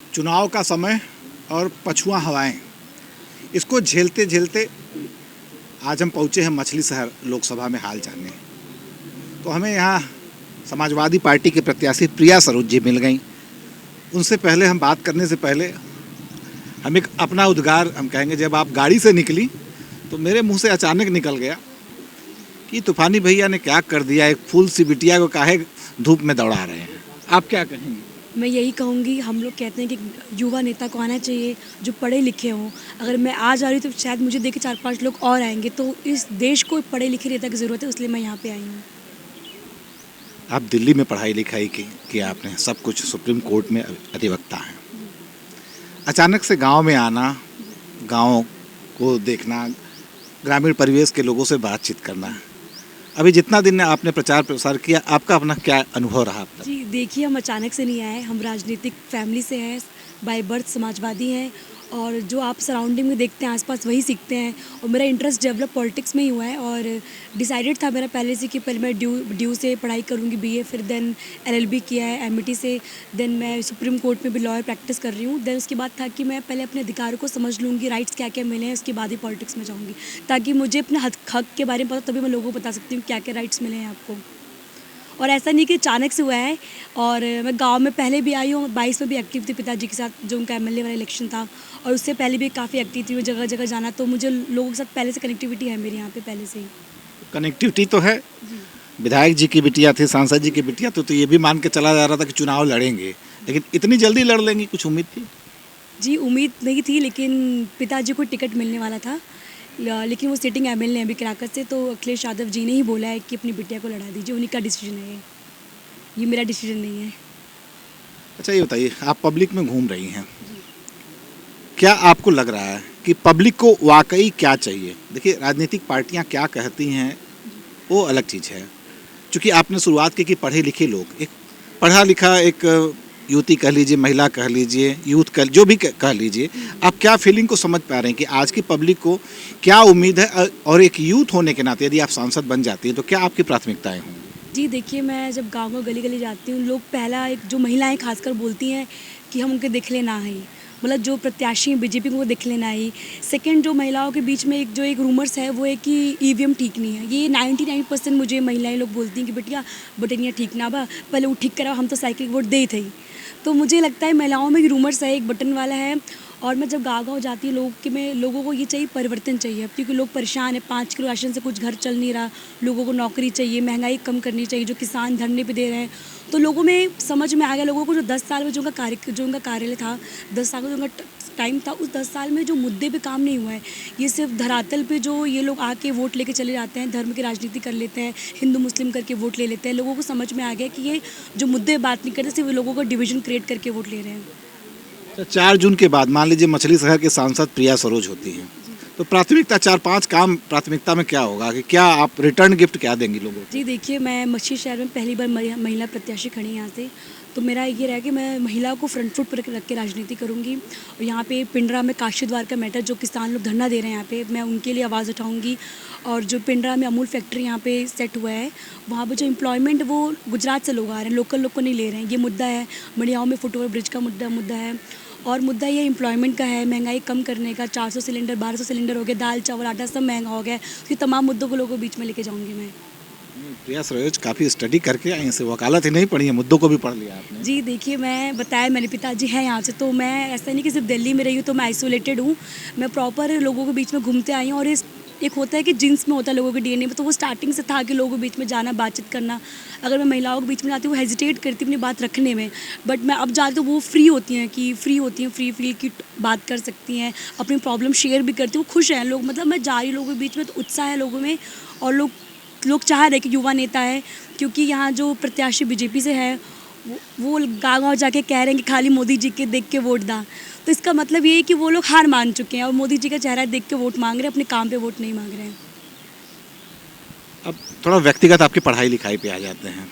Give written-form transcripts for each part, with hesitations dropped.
चुनाव का समय और पछुआ हवाएं, इसको झेलते झेलते आज हम पहुँचे हैं मछली शहर लोकसभा में हाल जानने। तो हमें यहाँ समाजवादी पार्टी के प्रत्याशी प्रिया सरोज जी मिल गई। उनसे पहले हम बात करने से पहले हम एक अपना उद्गार हम कहेंगे। जब आप गाड़ी से निकली तो मेरे मुंह से अचानक निकल गया कि तूफानी भैया ने क्या कर दिया, एक फूल सी बिटिया को काहे धूप में दौड़ा रहे हैं। आप क्या कहेंगे? मैं यही कहूँगी, हम लोग कहते हैं कि युवा नेता को आना चाहिए जो पढ़े लिखे हों। अगर मैं आ जा रही तो शायद मुझे देख के 4-5 लोग और आएंगे। तो इस देश को पढ़े लिखे नेता की ज़रूरत है, इसलिए मैं यहाँ पे आई हूँ। आप दिल्ली में पढ़ाई लिखाई की आपने, सब कुछ सुप्रीम कोर्ट में अधिवक्ता हैं। अचानक से गांव में आना, गांव को देखना, ग्रामीण परिवेश के लोगों से बातचीत करना, अभी जितना दिन आपने प्रचार प्रसार किया, आपका अपना क्या अनुभव रहा अब तक? जी देखिए, हम अचानक से नहीं आए, हम राजनीतिक फैमिली से हैं, बाय बर्थ समाजवादी हैं। और जो आप सराउंडिंग में देखते हैं आसपास वही सीखते हैं। और मेरा इंटरेस्ट डेवलप पॉलिटिक्स में ही हुआ है। और डिसाइडेड था मेरा पहले से कि पहले मैं ड्यू से पढ़ाई करूँगी बीए, फिर देन एलएलबी किया है एमईटी से, देन मैं सुप्रीम कोर्ट में भी लॉयर प्रैक्टिस कर रही हूँ। देन उसके बाद था कि मैं पहले अपने अधिकारों को समझ लूँगी, राइट्स क्या क्या मिले हैं, उसके बाद ही पॉलिटिक्स में जाऊँगी, ताकि मुझे अपने हक के बारे में पता, तभी मैं लोगों को बता सकती हूँ क्या क्या राइट्स मिले हैं आपको। और ऐसा नहीं कि अचानक से हुआ है। और मैं गांव में पहले भी आई हूँ, 22 में भी एक्टिव थी पिताजी के साथ, जो उनका एमएलए वाला इलेक्शन था। और उससे पहले भी काफ़ी एक्टिव थी, वो जगह जगह जाना। तो मुझे लोगों के साथ पहले से कनेक्टिविटी है मेरी यहाँ पे पहले से ही। कनेक्टिविटी तो है। विधायक जी की बिटिया थी, सांसद जी की बिटिया तो ये भी मान के चला जा रहा था कि चुनाव लड़ेंगे, लेकिन इतनी जल्दी लड़ लेंगी, कुछ उम्मीद थी? जी उम्मीद नहीं थी, लेकिन पिताजी को टिकट मिलने वाला था। लेकिन वो सिटिंग एमएलए अभी कराकत से, तो अखिलेश यादव जी ने ही बोला है कि अपनी बिटिया को लड़ा दीजिए, उन्हीं का डिसीजन है ये मेरा डिसीजन नहीं है। अच्छा ये बताइए, आप पब्लिक में घूम रही हैं, क्या आपको लग रहा है कि पब्लिक को वाकई क्या चाहिए? देखिए, राजनीतिक पार्टियां क्या कहती हैं वो अलग चीज़ है। क्योंकि आपने शुरुआत की कि पढ़े लिखे लोग, एक पढ़ा लिखा एक युवती कह लीजिए, महिला कह लीजिए, यूथ कह, जो भी कह लीजिए, आप क्या फीलिंग को समझ पा रहे हैं कि आज की पब्लिक को क्या उम्मीद है? और एक यूथ होने के नाते यदि आप सांसद बन जाती हैं तो क्या आपकी प्राथमिकताएँ होंगी? जी देखिए, मैं जब गाँव में गली गली जाती हूँ, लोग पहला एक जो महिलाएं खासकर बोलती हैं कि हम उनके दिख लेना है, मतलब जो प्रत्याशी बीजेपी को वो दिख लेना ही। सेकंड, जो महिलाओं के बीच में एक रूमर्स है वो है कि ईवीएम ठीक नहीं है। ये 99% मुझे महिलाएं लोग बोलती हैं कि बिटिया बटनिया ठीक ना बा, पहले वो ठीक कराओ, हम तो साइकिल वोट दे ही थे। तो मुझे लगता है महिलाओं में रूमर्स है, एक बटन वाला है। और मैं जब गाँव जाती हूँ, लोगों को ये चाहिए, परिवर्तन चाहिए। अब क्योंकि लोग परेशान है, 5 किलो राशन से कुछ घर चल नहीं रहा, लोगों को नौकरी चाहिए, महंगाई कम करनी चाहिए, जो किसान धरने पे दे रहे हैं। तो लोगों में समझ में आ गया, लोगों को जो 10 साल में जो उनका कार्यालय था, 10 साल का जो उनका टाइम था, उस 10 साल में जो मुद्दे पे काम नहीं हुआ है, ये सिर्फ धरातल पे जो ये लोग आके वोट लेके चले जाते हैं, धर्म की राजनीति कर लेते हैं, हिंदू मुस्लिम करके वोट ले लेते हैं। लोगों को समझ में आ गया कि ये जो मुद्दे बात नहीं करते, सिर्फ लोगों को डिवीजन क्रिएट करके वोट ले रहे हैं। 4 जून के बाद मान लीजिए मछली शहर के सांसद प्रिया सरोज होती हैं, तो प्राथमिकता 4-5 काम प्राथमिकता में क्या होगा कि क्या आप रिटर्न गिफ्ट क्या देंगी लोगों को? जी देखिए, मैं मछली शहर में पहली बार महिला प्रत्याशी खड़ी यहाँ से। तो मेरा ये रहा कि मैं महिलाओं को फ्रंट फुट पर रख के राजनीति करूँगी। और यहाँ पे पिंडरा में काशी द्वार का मैटर, जो किसान लोग धरना दे रहे हैं यहाँ पे, मैं उनके लिए आवाज़ उठाऊँगी। और जो पिंडरा में अमूल फैक्ट्री यहाँ पे सेट हुआ है, वहाँ पे जो एम्प्लॉयमेंट वो गुजरात से लोग आ रहे हैं, लोकल लोग को नहीं ले रहे हैं, ये मुद्दा है। मड़ियाओं में फुटओवर ब्रिज का मुद्दा है। और मुद्दा ये एम्प्लॉयमेंट का है, महंगाई कम करने का। 400 सिलेंडर 1200 सिलेंडर हो गया, दाल चावल आटा सब महंगा हो गया। तो ये तमाम मुद्दों को लोगों के बीच में लेके जाऊँगी मैं। प्रिया सरोज काफ़ी स्टडी करके आई से, वकालत ही नहीं पढ़ी है, मुद्दों को भी पढ़ लिया आपने। जी देखिए, मैं बताया, मेरे पिताजी हैं यहाँ से, तो मैं ऐसा नहीं कि सिर्फ दिल्ली में रही हूँ तो मैं आइसोलेटेड हूँ। मैं प्रॉपर लोगों के बीच में घूमते आई हूँ। और इस एक होता है कि जीन्स में होता है लोगों के डीएनए में, तो वो स्टार्टिंग से था कि लोगों के बीच में जाना, बातचीत करना। अगर मैं महिलाओं के बीच में जाती हूँ, वो हेजिटेट करती अपनी बात रखने में, बट मैं अब जाती हूँ, वो फ्री होती हैं, फ्री फील की बात कर सकती हैं, अपनी प्रॉब्लम शेयर भी करती हूँ, खुश हैं लोग। मतलब मैं जा रही लोगों के बीच में तो उत्साह है लोगों में। और लोग चाह रहे कि युवा नेता है, क्योंकि यहाँ जो प्रत्याशी बीजेपी से है वो गाँव जाके कह रहे हैं कि खाली मोदी जी के देख के वोट दा। तो इसका मतलब ये है कि वो लोग हार मान चुके हैं और मोदी जी का चेहरा देख के वोट मांग रहे हैं, अपने काम पे वोट नहीं मांग रहे हैं। अब थोड़ा व्यक्तिगत आपकी पढ़ाई लिखाई पे आ जाते हैं।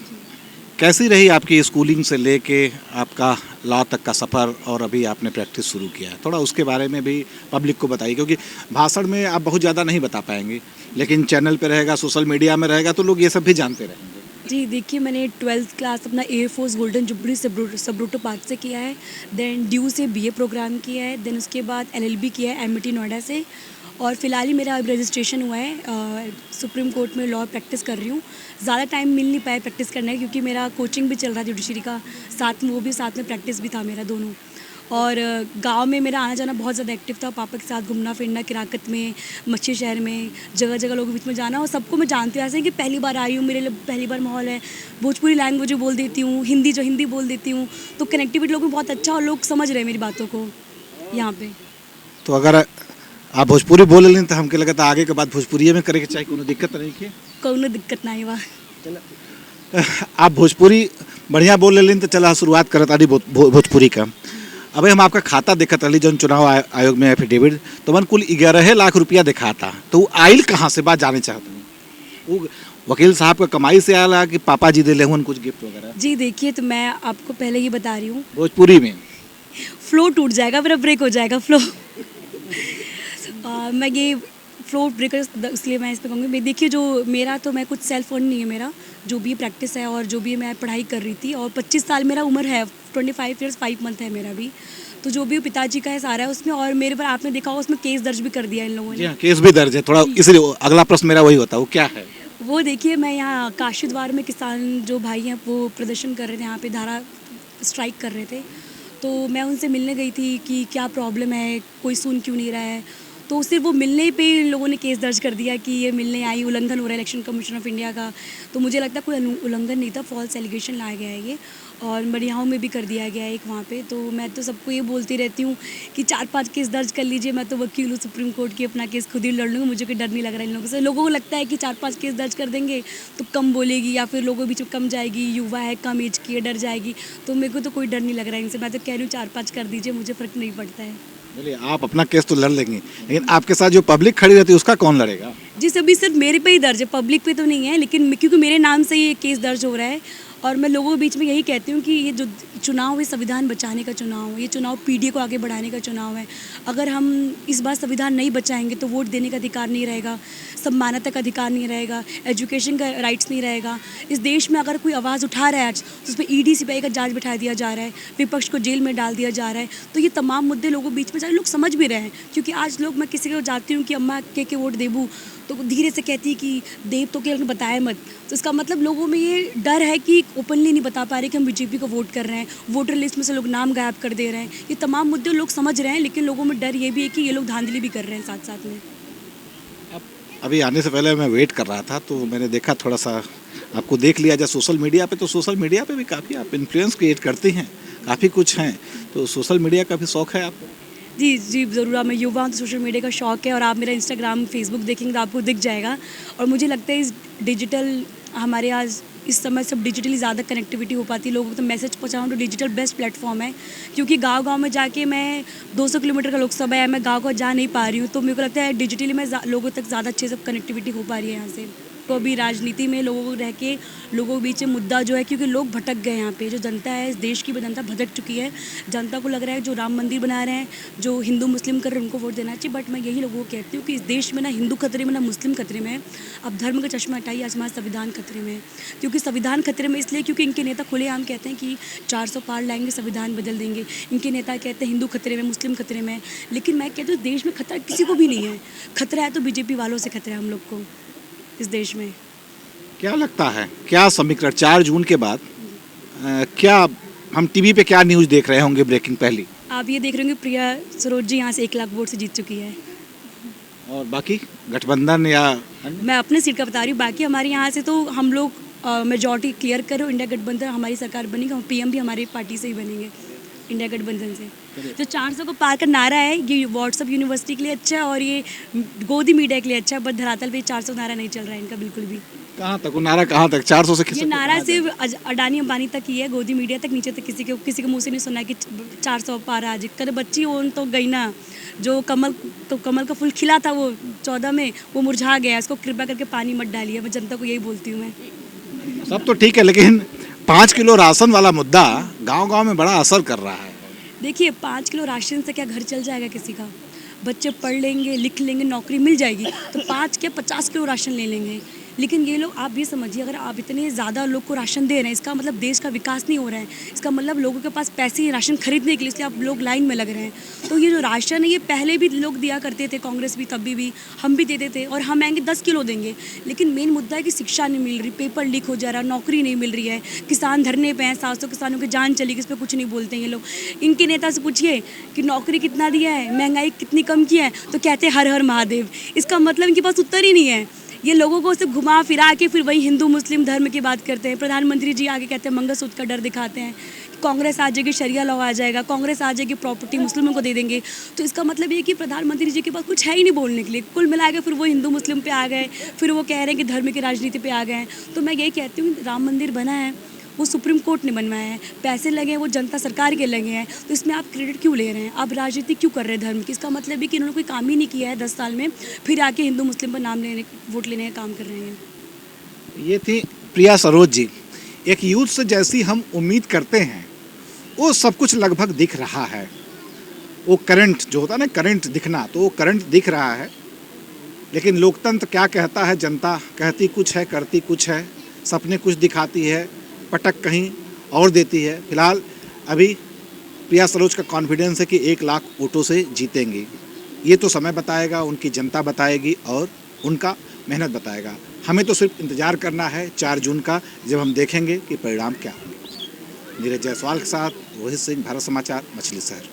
कैसी रही आपकी स्कूलिंग से लेके आपका लॉ तक का सफ़र, और अभी आपने प्रैक्टिस शुरू किया है, थोड़ा उसके बारे में भी पब्लिक को बताइए। क्योंकि भाषण में आप बहुत ज़्यादा नहीं बता पाएंगे, लेकिन चैनल पे रहेगा, सोशल मीडिया में रहेगा, तो लोग ये सब भी जानते रहेंगे। जी देखिए, मैंने 12th क्लास अपना एयरफोर्स गोल्डन जुबली सबरूटो पार्क से किया है। देन ड्यू से बीए प्रोग्राम किया है। देन उसके बाद एलएलबी किया है एमआईटी नोएडा से। और फिलहाल ही मेरा अब रजिस्ट्रेशन हुआ है, सुप्रीम कोर्ट में लॉ प्रैक्टिस कर रही हूँ। ज़्यादा टाइम मिल नहीं पाया प्रैक्टिस करने का, क्योंकि मेरा कोचिंग भी चल रहा है जुडिशरी का, साथ में वो भी, साथ में प्रैक्टिस भी था मेरा दोनों। और गांव में मेरा आना जाना बहुत ज़्यादा एक्टिव था, पापा के साथ घूमना फिरना, किराकत में, मच्छी शहर में, जगह जगह लोगों के बीच में जाना। और सबको मैं जानती हूँ, ऐसे कि पहली बार आई हूँ, मेरे लिए पहली बार माहौल है। भोजपुरी लैंग्वेज बोल देती हूँ, हिंदी बोल देती हूँ, तो कनेक्टिविटी लोगों में बहुत अच्छा, और लोग समझ रहे हैं मेरी बातों को यहाँ पे। तो अगर आप भोजपुरी बोले लें तो हमके लगता आगे के बाद भोजपुरी में करे के चाहे कोनो दिक्कत नहीं है। कोनो दिक्कत नहीं बा। आप भोजपुरी बढ़िया बोल लें तो चला शुरुआत करत आनी भोजपुरी का। अबे हम आपका खाता देखत रही जौन चुनाव आयोग में एफिडेविट, तो मन कुल 11 लाख रुपया दिखा था। तो वो आइल कहाँ से, बात जाने चाहते हैं। वो वकील साहब का कमाई से आया कि पापा जी दे ले कुछ गिफ्ट वगैरह? जी देखिए, तो मैं आपको पहले ही बता रही हूँ, भोजपुरी में फ्लो टूट जाएगा, मेरा ब्रेक हो जाएगा फ्लो। मैं ये फ्लो ब्रेकर इसलिए मैं इस पर कहूँगी। देखिए, जो मेरा तो मैं कुछ सेल्फ अर्न नहीं है मेरा, जो भी प्रैक्टिस है और जो भी मैं पढ़ाई कर रही थी। और 25 साल मेरा उम्र है, 25 ईयर्स 5 मंथ है मेरा भी। तो जो भी पिताजी का है सारा है उसमें, और मेरे पर आपने देखा होगा उसमें केस दर्ज भी कर दिया इन लोगों ने। केस भी दर्ज है थोड़ा, इसलिए अगला प्रश्न मेरा वही होता है, वो क्या है? वो देखिए, मैं यहाँ काशी द्वार में किसान जो भाई हैं वो प्रदर्शन कर रहे थे, यहाँ पे धारा स्ट्राइक कर रहे थे। तो मैं उनसे मिलने गई थी कि क्या प्रॉब्लम है, कोई सुन क्यों नहीं रहा है। तो सिर्फ वो मिलने पे इन लोगों ने केस दर्ज कर दिया कि ये मिलने आई, उल्लंघन हो रहा है इलेक्शन कमीशन ऑफ इंडिया का। तो मुझे लगता है कोई उल्लंघन नहीं था, फॉल्स एलिगेशन लाया गया है ये, और मडियाओं में भी कर दिया गया है एक वहाँ पे। तो मैं तो सबको ये बोलती रहती हूँ कि 4-5 केस दर्ज कर लीजिए, मैं तो वकील हूँ सुप्रीम कोर्ट की, अपना केस खुद ही लड़ लूँगी, मुझे कोई डर नहीं लग रहा है इन लोगों से। लोगों को लगता है कि 4-5 केस दर्ज कर देंगे तो कम बोलेगी, या फिर लोगों के बीच में कम जाएगी, युवा है, कम एज की है, डर जाएगी। तो मेरे को तो कोई डर नहीं लग रहा है इनसे। मैं तो कह रही हूँ 4-5 कर दीजिए, मुझे फ़र्क नहीं पड़ता है। बोलिए, आप अपना केस तो लड़ लेंगे, लेकिन आपके साथ जो पब्लिक खड़ी रहती है उसका कौन लड़ेगा? जी सभी सिर्फ मेरे पे ही दर्ज है, पब्लिक पे तो नहीं है, लेकिन क्योंकि मेरे नाम से ये केस दर्ज हो रहा है। और मैं लोगों के बीच में यही कहती हूँ कि ये जो चुनाव है, संविधान बचाने का चुनाव है, ये चुनाव पीढ़ी को आगे बढ़ाने का चुनाव है। अगर हम इस बार संविधान नहीं बचाएंगे तो वोट देने का अधिकार नहीं रहेगा, सम्मानता का अधिकार नहीं रहेगा, एजुकेशन का राइट्स नहीं रहेगा। इस देश में अगर कोई आवाज़ उठा रहा है आज, तो उस पर ईडी सीबीआई का जांच बिठा दिया जा रहा है, विपक्ष को जेल में डाल दिया जा रहा है। तो ये तमाम मुद्दे लोगों के बीच में लोग समझ भी रहे हैं। क्योंकि आज लोग, मैं किसी को जाती हूँ कि अम्मा के वोट देबू, तो धीरे से कहती है कि देव तो क्या बताया मत। तो इसका मतलब लोगों में ये डर है कि ओपनली नहीं बता पा रहे कि हम बीजेपी को वोट कर रहे हैं, वोटर लिस्ट में से लोग नाम गायब कर दे रहे हैं। ये तमाम मुद्दे लोग समझ रहे हैं, लेकिन लोगों में डर ये भी है कि ये लोग धांधली भी कर रहे हैं साथ साथ में। अभी आने से पहले मैं वेट कर रहा था, तो मैंने देखा थोड़ा सा आपको देख लिया जाए सोशल मीडिया पे। तो सोशल मीडिया पे भी काफ़ी आप इन्फ्लुएंस क्रिएट करते हैं, काफ़ी कुछ हैं। तो सोशल मीडिया का भी शौक़ है आपको? जी जी ज़रूर। मैं युवा हूँ तो सोशल मीडिया का शौक़ है, और आप मेरा इंस्टाग्राम फेसबुक देखेंगे तो आपको दिख जाएगा। और मुझे लगता है इस डिजिटल, हमारे आज इस समय सब डिजिटली ज़्यादा कनेक्टिविटी हो पाती है, लोगों को तो मैसेज पहुँचाऊँ तो डिजिटल बेस्ट प्लेटफॉर्म है। क्योंकि गांव-गांव में जाके मैं 200 किलोमीटर का लोकसभा है, मैं गाँव को जा नहीं पा रही हूँ। तो मेरे को लगता है डिजिटली मैं लोगों तक ज़्यादा अच्छे से कनेक्टिविटी हो पा रही है यहाँ से। तो अभी राजनीति में लोगों को रह के, लोगों के बीच में मुद्दा जो है, क्योंकि लोग भटक गए यहाँ पे, जो जनता है इस देश की जनता भटक चुकी है। जनता को लग रहा है जो राम मंदिर बना रहे हैं, जो हिंदू मुस्लिम कर रहे हैं, उनको वोट देना चाहिए। बट मैं यही लोगों को कहती हूँ कि इस देश में ना हिंदू खतरे में, ना मुस्लिम खतरे में है। अब धर्म का चश्मा हटाइए, आज हमारा संविधान खतरे में है। क्योंकि संविधान खतरे में इसलिए क्योंकि इनके नेता खुलेआम कहते हैं कि 400 पार लाएंगे, संविधान बदल देंगे। इनके नेता कहते हैं हिंदू खतरे में, मुस्लिम खतरे में। लेकिन मैं कहती हूँ देश में खतरा किसी को भी नहीं है। खतरा है तो बीजेपी वालों से खतरा है हम लोग को इस देश में। क्या लगता है, क्या समीकरण 4 जून के बाद क्या हम टीवी पे क्या न्यूज़ देख रहे होंगे ब्रेकिंग? पहली आप ये देख रहे होंगे प्रिया सरोज जी यहाँ से 1 लाख वोट से जीत चुकी है। और बाकी गठबंधन या मैं अपने सीट का बता रही हूँ, बाकी हमारे यहाँ से तो हम लोग मेजॉरिटी क्लियर करो, इंडिया गठबंधन हमारी सरकार बनेगी, हम पीएम भी हमारी पार्टी से ही बनेंगे, इंडिया गठबंधन से। जो 400 को पार का नारा है, ये व्हाट्सएप यूनिवर्सिटी के लिए अच्छा है और ये गोदी मीडिया के लिए अच्छा है, बट धरातल पे 400 नारा नहीं चल रहा है इनका बिल्कुल भी। कहाँ तक वो नारा, कहाँ तक 400 से ये नारा सिर्फ अडानी अंबानी तक ही है, गोदी मीडिया तक, नीचे तक किसी के मुंह से नहीं सुना कि 400 पार आज। कल बच्ची ओन तो गई ना, जो कमल का फूल खिला था वो 14 में, वो मुरझा गया, इसको कृपया करके पानी मत डालिए। मैं जनता को यही बोलती हूँ। मैं सब तो ठीक है, लेकिन 5 किलो राशन वाला मुद्दा गांव-गांव में बड़ा असर कर रहा है। देखिए, 5 किलो राशन से क्या घर चल जाएगा किसी का? बच्चे पढ़ लेंगे, लिख लेंगे, नौकरी मिल जाएगी, तो 5 क्या 50 किलो राशन ले लेंगे। लेकिन ये लोग, आप ये समझिए, अगर आप इतने ज़्यादा लोग को राशन दे रहे हैं, इसका मतलब देश का विकास नहीं हो रहा है। इसका मतलब लोगों के पास पैसे हैं राशन खरीदने के लिए, इसलिए आप लोग लाइन में लग रहे हैं। तो ये जो राशन है, ये पहले भी लोग दिया करते थे, कांग्रेस भी, तब भी हम भी देते थे, और हम आएंगे 10 किलो देंगे। लेकिन मेन मुद्दा है कि शिक्षा नहीं मिल रही, पेपर लीक हो जा रहा, नौकरी नहीं मिल रही है, किसान धरने पे हैं, 700 किसानों की जान चली गई, इस पर कुछ नहीं बोलते हैं ये लोग। इनके नेता से पूछिए कि नौकरी कितना दिया है, महंगाई कितनी कम की है, तो कहते हैं हर हर महादेव। इसका मतलब इनके पास उत्तर ही नहीं है। ये लोगों को सिर्फ घुमा फिरा के फिर वही हिंदू मुस्लिम धर्म की बात करते हैं। प्रधानमंत्री जी आगे कहते हैं मंगलसूत्र का डर दिखाते हैं, कांग्रेस आ जाएगी, शरिया लॉ आ जाएगा, कांग्रेस आ जाएगी, प्रॉपर्टी मुस्लिमों को दे देंगे। तो इसका मतलब ये कि प्रधानमंत्री जी के पास कुछ है ही नहीं बोलने के लिए। कुल मिला के फिर वो हिंदू मुस्लिम पे आ गए, फिर वो कह रहे हैं कि धर्म की राजनीति पे आ गए हैं। तो मैं यही कहती हूँ, राम मंदिर बना है, वो सुप्रीम कोर्ट ने बनवाया है, पैसे लगे हैं वो जनता सरकार के लगे हैं, तो इसमें आप क्रेडिट क्यों ले रहे हैं? आप राजनीति क्यों कर रहे हैं धर्म की? इसका मतलब है कि इन्होंने कोई काम ही नहीं किया है 10 साल में, फिर आके हिंदू मुस्लिम पर नाम लेने, वोट लेने का काम कर रहे हैं। ये थी प्रिया सरोज जी। एक यूथ से जैसी हम उम्मीद करते हैं वो सब कुछ लगभग दिख रहा है। वो करंट जो होता है ना, करंट दिखना, तो वो करंट दिख रहा है। लेकिन लोकतंत्र क्या कहता है, जनता कहती कुछ है, करती कुछ है, सपने कुछ दिखाती है, पटक कहीं और देती है। फिलहाल अभी प्रिया सरोज का कॉन्फिडेंस है कि 1 लाख वोटों से जीतेंगी। ये तो समय बताएगा, उनकी जनता बताएगी और उनका मेहनत बताएगा। हमें तो सिर्फ इंतज़ार करना है 4 जून का, जब हम देखेंगे कि परिणाम क्या होंगे। नीरज जायसवाल के साथ रोहित सिंह, भारत समाचार, मछली शहर।